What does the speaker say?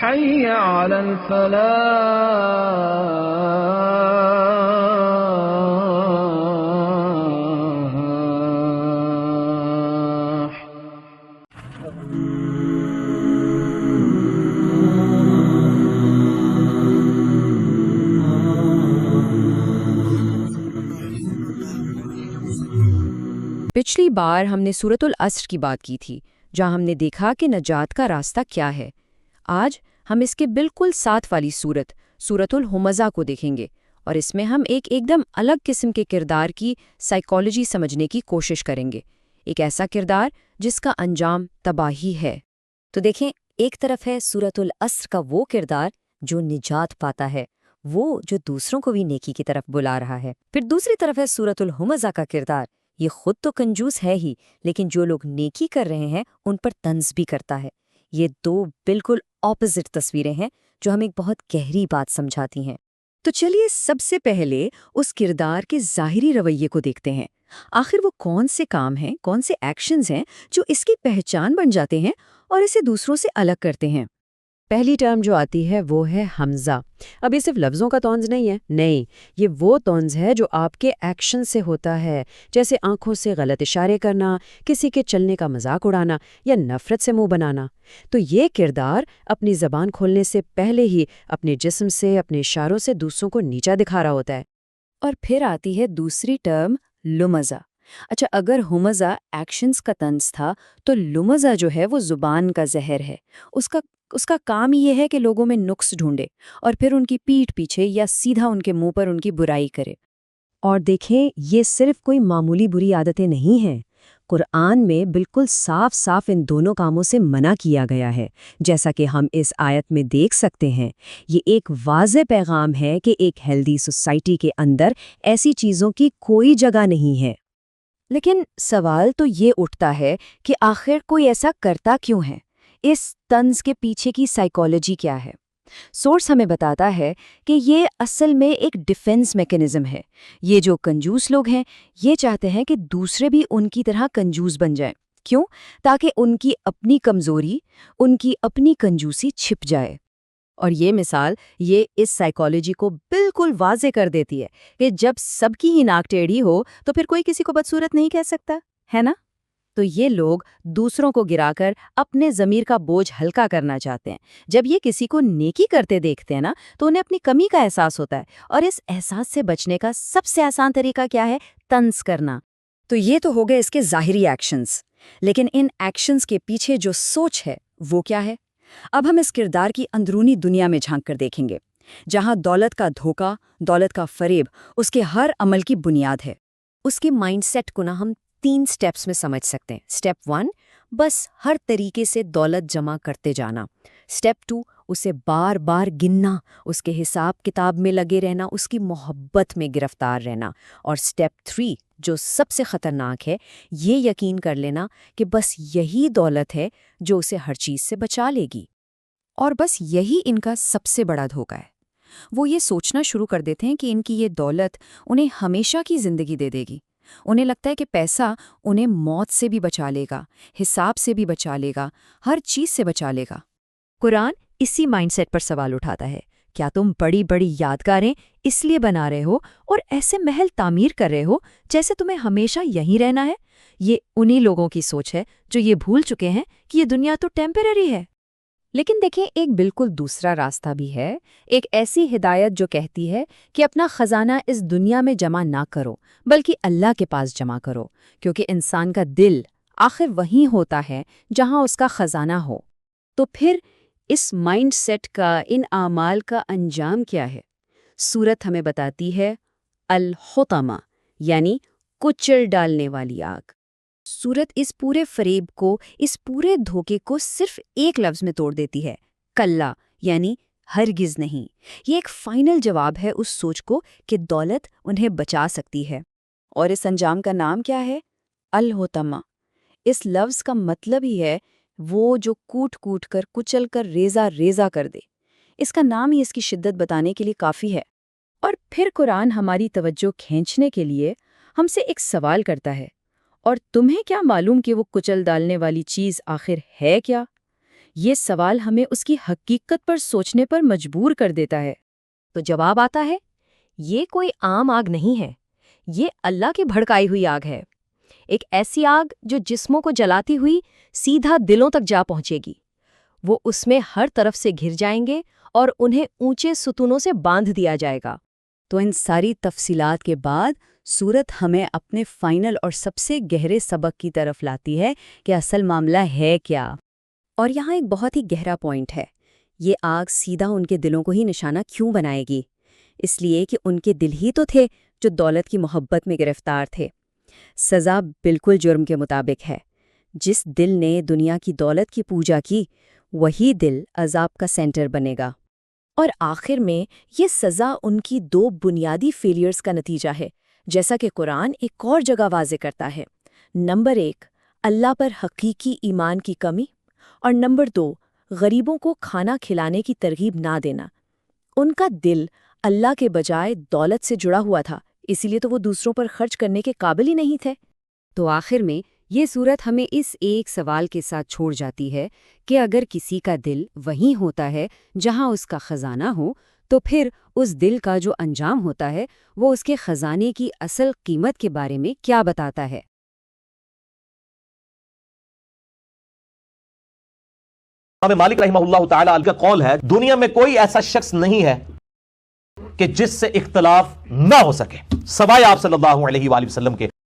حي على الفلاح. پچھلی بار ہم نے سورۃ العصر کی بات کی تھی، جہاں ہم نے دیکھا کہ نجات کا راستہ کیا ہے۔ آج ہم اس کے بالکل ساتھ والی سورۃ الہمزہ کو دیکھیں گے، اور اس میں ہم ایک دم الگ قسم کے کردار کی سائیکالوجی سمجھنے کی کوشش کریں گے، ایک ایسا کردار جس کا انجام تباہی ہے۔ تو دیکھیں، ایک طرف ہے سورۃ العصر کا وہ کردار جو نجات پاتا ہے، وہ جو دوسروں کو بھی نیکی کی طرف بلا رہا ہے۔ پھر دوسری طرف ہے سورۃ الہمزہ کا کردار، یہ خود تو کنجوس ہے ہی، لیکن جو لوگ نیکی کر رہے ہیں ان پر طنز بھی کرتا ہے۔ یہ دو بالکل اپوزٹ تصویریں ہیں جو ہمیں ایک بہت گہری بات سمجھاتی ہیں۔ تو چلیے سب سے پہلے اس کردار کے ظاہری رویے کو دیکھتے ہیں۔ آخر وہ کون سے کام ہیں، کون سے ایکشنز ہیں جو اس کی پہچان بن جاتے ہیں اور اسے دوسروں سے الگ کرتے ہیں؟ پہلی ٹرم جو آتی ہے وہ ہے حمزہ۔ اب یہ صرف لفظوں کا طنز نہیں ہے، نہیں، یہ وہ طنز ہے جو آپ کے ایکشن سے ہوتا ہے، جیسے آنکھوں سے غلط اشارے کرنا، کسی کے چلنے کا مذاق اڑانا یا نفرت سے منہ بنانا۔ تو یہ کردار اپنی زبان کھولنے سے پہلے ہی اپنے جسم سے، اپنے اشاروں سے دوسروں کو نیچا دکھا رہا ہوتا ہے۔ اور پھر آتی ہے دوسری ٹرم لمزہ۔ اچھا، اگر ہمزہ ایکشنز کا طنز تھا تو لمزہ جو ہے وہ زبان کا زہر ہے۔ اس کا کام یہ ہے کہ لوگوں میں نقص ڈھونڈے اور پھر ان کی پیٹھ پیچھے یا سیدھا ان کے منہ پر ان کی برائی کرے۔ اور دیکھیں، یہ صرف کوئی معمولی بری عادتیں نہیں ہیں۔ قرآن میں بالکل صاف صاف ان دونوں کاموں سے منع کیا گیا ہے، جیسا کہ ہم اس آیت میں دیکھ سکتے ہیں۔ یہ ایک واضح پیغام ہے کہ ایک ہیلدی سوسائٹی کے اندر ایسی چیزوں کی کوئی جگہ نہیں ہے۔ لیکن سوال تو یہ اٹھتا ہے کہ آخر کوئی ایسا کرتا کیوں ہے؟ اس طنز کے پیچھے کی سائیکالوجی کیا ہے؟ سورس ہمیں بتاتا ہے کہ یہ اصل میں ایک ڈیفنس میکینزم ہے۔ یہ جو کنجوس لوگ ہیں، یہ چاہتے ہیں کہ دوسرے بھی ان کی طرح کنجوس بن جائیں۔ کیوں؟ تاکہ ان کی اپنی کمزوری، ان کی اپنی کنجوسی چھپ جائے۔ اور یہ مثال یہ اس سائیکالوجی کو بالکل واضح کر دیتی ہے کہ جب سب کی ہی ناک ٹیڑھی ہو تو پھر کوئی کسی کو بدصورت نہیں کہہ سکتا، ہے نا؟ تو یہ لوگ دوسروں کو گرا کر اپنے ضمیر کا بوجھ ہلکا کرنا چاہتے ہیں۔ جب یہ کسی کو نیکی کرتے دیکھتے ہیں نا تو انہیں اپنی کمی کا احساس ہوتا ہے، اور اس احساس سے بچنے کا سب سے آسان طریقہ کیا ہے؟ طنز کرنا۔ تو یہ تو ہو گئے اس کے ظاہری ایکشنز، لیکن ان ایکشنز کے پیچھے جو سوچ ہے وہ کیا ہے؟ اب ہم اس کردار کی اندرونی دنیا میں جھانک کر دیکھیں گے، جہاں دولت کا دھوکہ، دولت کا فریب اس کے ہر عمل کی بنیاد ہے۔ اس کے مائنڈ سیٹ کو ہم 3 سٹیپس میں سمجھ سکتے ہیں۔ سٹیپ 1، بس ہر طریقے سے دولت جمع کرتے جانا۔ سٹیپ 2، اسے بار بار گننا، اس کے حساب کتاب میں لگے رہنا، اس کی محبت میں گرفتار رہنا۔ اور سٹیپ 3، جو سب سے خطرناک ہے، یہ یقین کر لینا کہ بس یہی دولت ہے جو اسے ہر چیز سے بچا لے گی۔ اور بس یہی ان کا سب سے بڑا دھوکہ ہے۔ وہ یہ سوچنا شروع کر دیتے ہیں کہ ان کی یہ دولت انہیں ہمیشہ کی زندگی دے دے گی۔ انہیں لگتا ہے کہ پیسہ انہیں موت سے بھی بچا لے گا، حساب سے بھی بچا لے گا، ہر چیز سے بچا لے گا۔ قرآن اسی مائنڈ سیٹ پر سوال اٹھاتا ہے، کیا تم بڑی بڑی یادگاریں اس لیے بنا رہے ہو اور ایسے محل تعمیر کر رہے ہو جیسے تمہیں ہمیشہ یہیں رہنا ہے؟ یہ انہی لوگوں کی سوچ ہے جو یہ بھول چکے ہیں کہ یہ دنیا تو ٹیمپریری ہے۔ لیکن دیکھیں، ایک بالکل دوسرا راستہ بھی ہے، ایک ایسی ہدایت جو کہتی ہے کہ اپنا خزانہ اس دنیا میں جمع نہ کرو بلکہ اللہ کے پاس جمع کرو، کیونکہ انسان کا دل آخر وہیں ہوتا ہے جہاں اس کا خزانہ ہو۔ تو پھر اس مائنڈ سیٹ کا، ان اعمال کا انجام کیا ہے؟ سورت ہمیں بتاتی ہے الحطمہ، یعنی کچل ڈالنے والی آگ۔ سورت اس پورے فریب کو، اس پورے دھوکے کو صرف ایک لفظ میں توڑ دیتی ہے، کلا، یعنی ہرگز نہیں۔ یہ ایک فائنل جواب ہے اس سوچ کو کہ دولت انہیں بچا سکتی ہے۔ اور اس انجام کا نام کیا ہے؟ الحطمہ۔ اس لفظ کا مطلب ہی ہے وہ جو کوٹ کوٹ کر، کچل کر، ریزہ ریزہ کر دے۔ اس کا نام ہی اس کی شدت بتانے کے لیے کافی ہے۔ اور پھر قرآن ہماری توجہ کھینچنے کے لیے ہم سے ایک سوال کرتا ہے، اور تمہیں کیا معلوم کہ وہ کچل ڈالنے والی چیز آخر ہے کیا؟ یہ سوال ہمیں اس کی حقیقت پر سوچنے پر مجبور کر دیتا ہے۔ تو جواب آتا ہے، یہ کوئی عام آگ نہیں ہے، یہ اللہ کی بھڑکائی ہوئی آگ ہے، ایک ایسی آگ جو جسموں کو جلاتی ہوئی سیدھا دلوں تک جا پہنچے گی۔ وہ اس میں ہر طرف سے گھر جائیں گے اور انہیں اونچے ستونوں سے باندھ دیا جائے گا۔ تو ان ساری تفصیلات کے بعد سورت ہمیں اپنے فائنل اور سب سے گہرے سبق کی طرف لاتی ہے کہ اصل معاملہ ہے کیا۔ اور یہاں ایک بہت ہی گہرا پوائنٹ ہے، یہ آگ سیدھا ان کے دلوں کو ہی نشانہ کیوں بنائے گی؟ اس لیے کہ ان کے دل ہی تو تھے جو دولت کی محبت میں گرفتار تھے۔ سزا بالکل جرم کے مطابق ہے۔ جس دل نے دنیا کی دولت کی پوجا کی، وہی دل عذاب کا سینٹر بنے گا۔ اور آخر میں یہ سزا ان کی دو بنیادی فیلیئرز کا نتیجہ ہے، جیسا کہ قرآن ایک اور جگہ واضح کرتا ہے۔ نمبر 1، اللہ پر حقیقی ایمان کی کمی، اور نمبر 2، غریبوں کو کھانا کھلانے کی ترغیب نہ دینا۔ ان کا دل اللہ کے بجائے دولت سے جڑا ہوا تھا، اسی لیے تو وہ دوسروں پر خرچ کرنے کے قابل ہی نہیں تھے۔ تو آخر میں یہ صورت ہمیں اس ایک سوال کے ساتھ چھوڑ جاتی ہے کہ اگر کسی کا دل وہیں ہوتا ہے جہاں اس کا خزانہ ہو، تو پھر اس دل کا جو انجام ہوتا ہے وہ اس کے خزانے کی اصل قیمت کے بارے میں کیا بتاتا ہے۔ امام مالک رحمہ اللہ تعالی کا قول ہے، دنیا میں کوئی ایسا شخص نہیں ہے کہ جس سے اختلاف نہ ہو سکے سوائے آپ صلی اللہ علیہ وآلہ وسلم کے۔